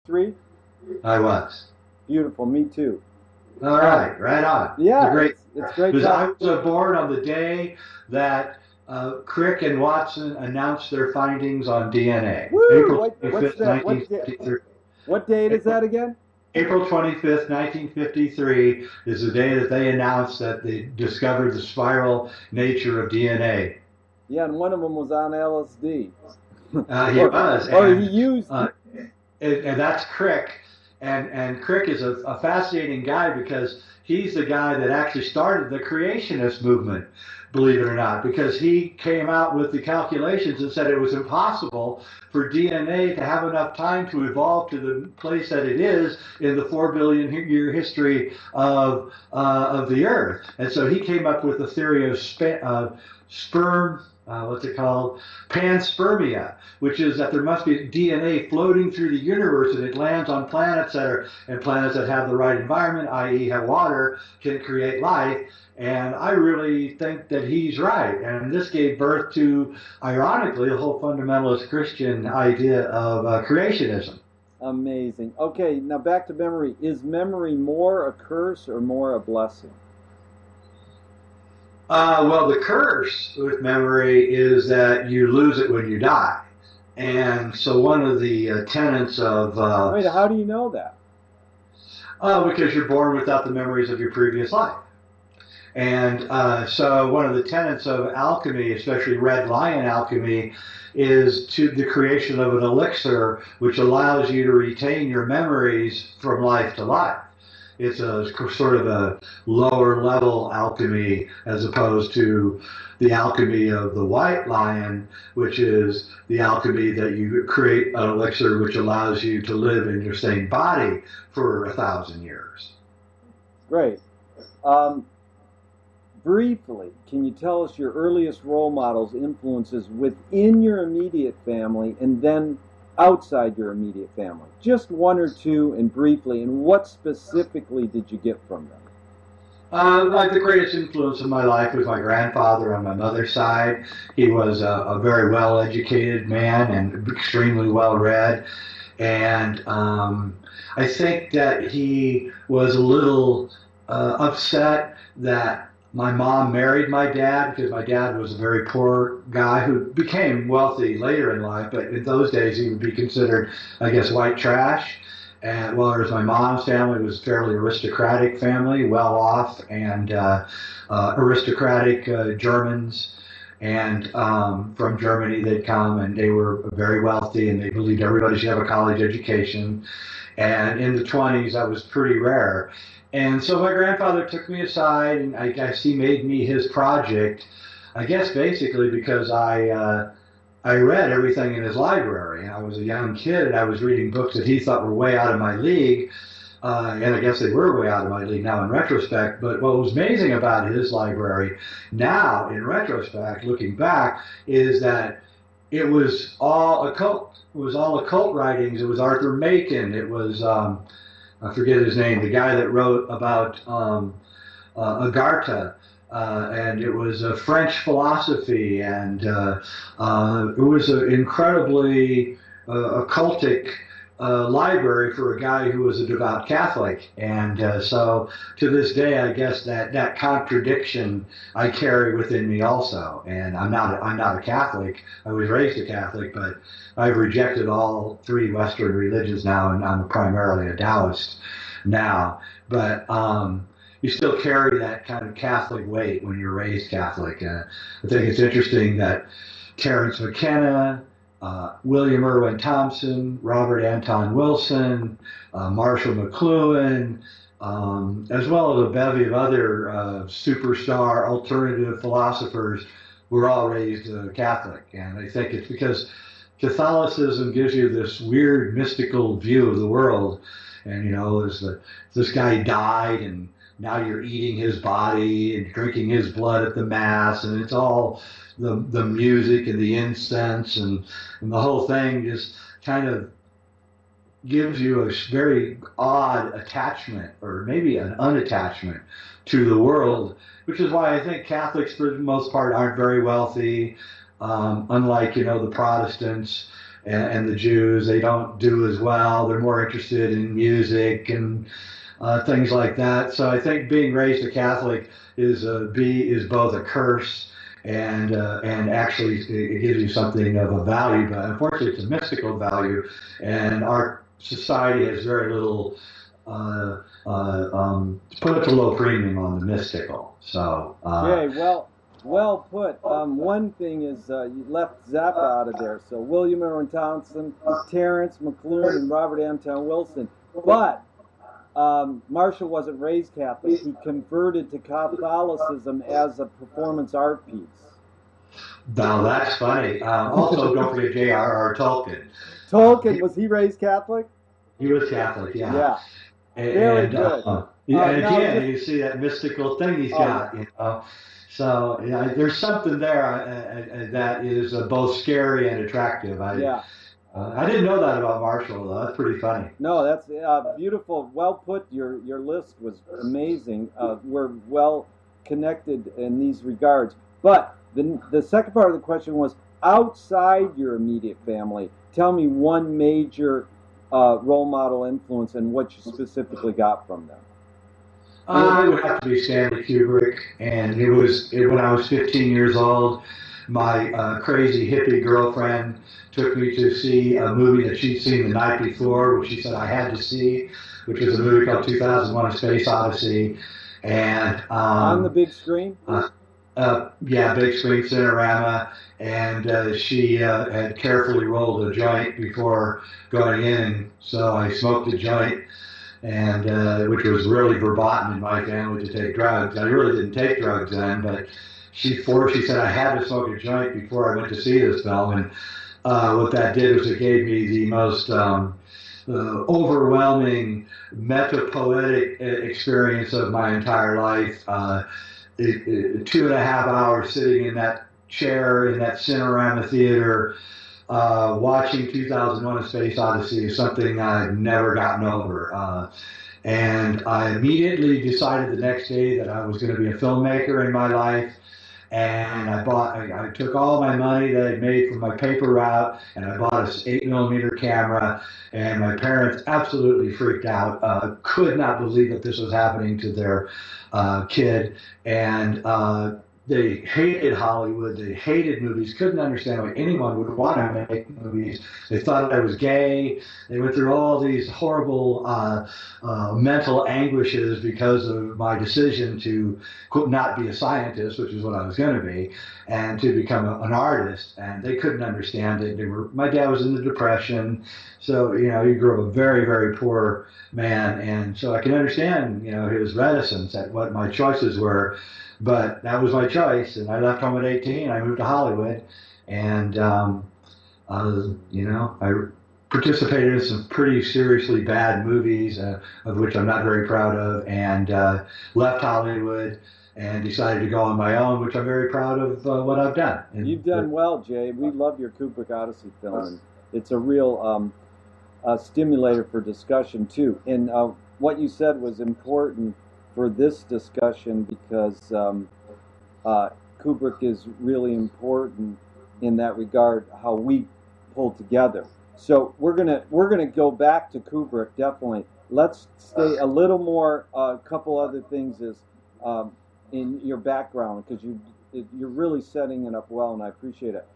Three? I was. Beautiful. Me too. All right, right on. It's a Yeah, great, it's great because I talk. was born on the day that Crick and Watson announced their findings on DNA, Woo! April What's 25th, that? 1953. What date is April, that again? April 25th, 1953 is the day that they announced that they discovered the spiral nature of DNA. Yeah, and one of them was on LSD, He was, or he used uh, it. and that's Crick. And Crick is a fascinating guy because he's the guy that actually started the creationist movement, believe it or not, because he came out with the calculations and said it was impossible for DNA to have enough time to evolve to the place that it is in the 4 billion year history of the Earth. And so he came up with the theory of sperm. What's it called? Panspermia, which is that there must be DNA floating through the universe and it lands on planets planets that have the right environment, i.e., have water, can create life. And I really think that he's right. And this gave birth to, ironically, the whole fundamentalist Christian idea of creationism. Amazing. Okay, now back to memory. Is memory more a curse or more a blessing? Well, the curse with memory is that you lose it when you die. And so one of the tenets of Wait, how do you know that? because you're born without the memories of your previous life. And so one of the tenets of alchemy, especially red lion alchemy, is to the creation of an elixir which allows you to retain your memories from life to life. It's a sort of a lower level alchemy as opposed to the alchemy of the white lion, which is the alchemy that you create an elixir which allows you to live in your same body for 1,000 years. Great. Um, Briefly, can you tell us your earliest role models, influences within your immediate family and then outside your immediate family? Just one or two, and briefly, and what specifically did you get from them? Like the greatest influence in my life was my grandfather on my mother's side. He was a very well educated man and extremely well read. And I think that he was a little upset that my mom married my dad because my dad was a very poor guy who became wealthy later in life, but in those days he would be considered, I guess, white trash. And whereas my mom's family was a fairly aristocratic family, well off, and aristocratic Germans. And from Germany they'd come, and they were very wealthy, and they believed everybody should have a college education. And in the 20s, that was pretty rare. And so my grandfather took me aside, and I guess he made me his project. I guess basically because I read everything in his library. I was a young kid, and I was reading books that he thought were way out of my league. And I guess they were way out of my league now in retrospect. But what was amazing about his library now, in retrospect, looking back, is that it was all occult. It was all occult writings. It was Arthur Macon. It was I forget his name, the guy that wrote about Agartha. And it was French philosophy, and it was an incredibly occultic library for a guy who was a devout Catholic. And so to this day, I guess that contradiction I carry within me also. And I'm not a Catholic. I was raised a Catholic, but I've rejected all three Western religions now, and I'm primarily a Taoist now. But you still carry that kind of Catholic weight when you're raised Catholic. I think it's interesting that Terence McKenna, William Irwin Thompson, Robert Anton Wilson, Marshall McLuhan, as well as a bevy of other superstar alternative philosophers were all raised Catholic. And I think it's because Catholicism gives you this weird mystical view of the world. And, this guy died, and now you're eating his body and drinking his blood at the Mass, and it's all the music and the incense, and the whole thing just kind of gives you a very odd attachment, or maybe an unattachment to the world, which is why I think Catholics, for the most part, aren't very wealthy, unlike, the Protestants. and the Jews, they don't do as well. They're more interested in music and things like that. So I think being raised a Catholic is both a curse and actually it gives you something of a value, but unfortunately it's a mystical value, and our society has very little put a low premium on the mystical. So Jay, well put. One thing is you left Zappa out of there. So William Irwin Townsend, Terrence McClure, and Robert Anton Wilson. But Marshall wasn't raised Catholic. He converted to Catholicism as a performance art piece. now that's funny. Also, don't forget J.R.R. Tolkien. Tolkien, was he raised Catholic? He was Catholic, yeah. Yeah. Very And good. and again, you see that mystical thing he's got. So there's something there that is both scary and attractive. I didn't know that about Marshall, though. That's pretty funny. No, that's beautiful. Well put. Your list was amazing. We're well connected in these regards. But the second part of the question was outside your immediate family. Tell me one major role model influence and what you specifically got from them. It would have to be Stanley Kubrick, and it was when I was 15 years old. My crazy hippie girlfriend took me to see a movie that she'd seen the night before, which she said I had to see, which was a movie called 2001: A Space Odyssey, and on the big screen. Yeah, big screen Cinerama, and she had carefully rolled a joint before going in, so I smoked a joint, and which was really verboten in my family to take drugs. I really didn't take drugs then, but she said I had to smoke a joint before I went to see this film, and what that did was it gave me the most overwhelming metapoetic experience of my entire life. 2.5 hours sitting in that chair in that Cinerama theater, watching 2001: A Space Odyssey is something I've never gotten over. And I immediately decided the next day that I was going to be a filmmaker in my life. And I took all my money that I'd made from my paper route, and I bought an 8mm camera. And my parents absolutely freaked out, could not believe that this was happening to their kid. And they hated Hollywood. They hated movies. Couldn't understand why anyone would want to make movies. They thought I was gay. They went through all these horrible mental anguishes because of my decision to not be a scientist, which is what I was going to be, and to become an artist. And they couldn't understand it. My dad was in the Depression, so he grew up a very, very poor man, and so I can understand his reticence at what my choices were. But that was my choice, and I left home at 18. I moved to Hollywood, and I participated in some pretty seriously bad movies, of which I'm not very proud of, and left Hollywood and decided to go on my own, which I'm very proud of what I've done. And you've done well, Jay. We love your Kubrick Odyssey film, and it's a real stimulator for discussion too. And what you said was important for this discussion because Kubrick is really important in that regard, how we pull together. So we're gonna go back to Kubrick, definitely. Let's stay a little more. A couple other things is in your background, because you're really setting it up well, and I appreciate it.